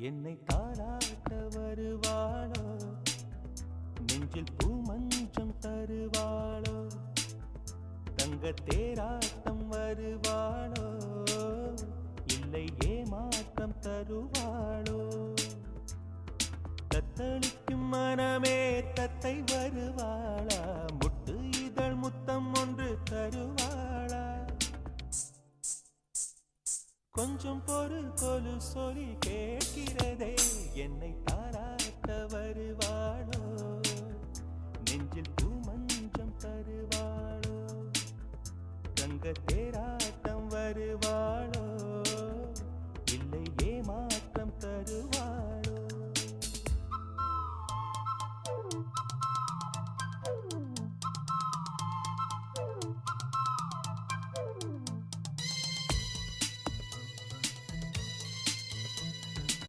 என்னை தாராட்ட வருவாளோ, நெஞ்சில் பூமஞ்சம் தருவாளோ, தங்க தேராட்டம் வருவாளோ, இல்லை ஏமாற்றம் தருவாளோ. தத்தளிக்கும் மனமே தத்தை வருவாளா, முட்டு இதழ் முத்தம் ஒன்று தருவாளா. கொஞ்சம் பொறு கொலு சொல்லி கேட்கிற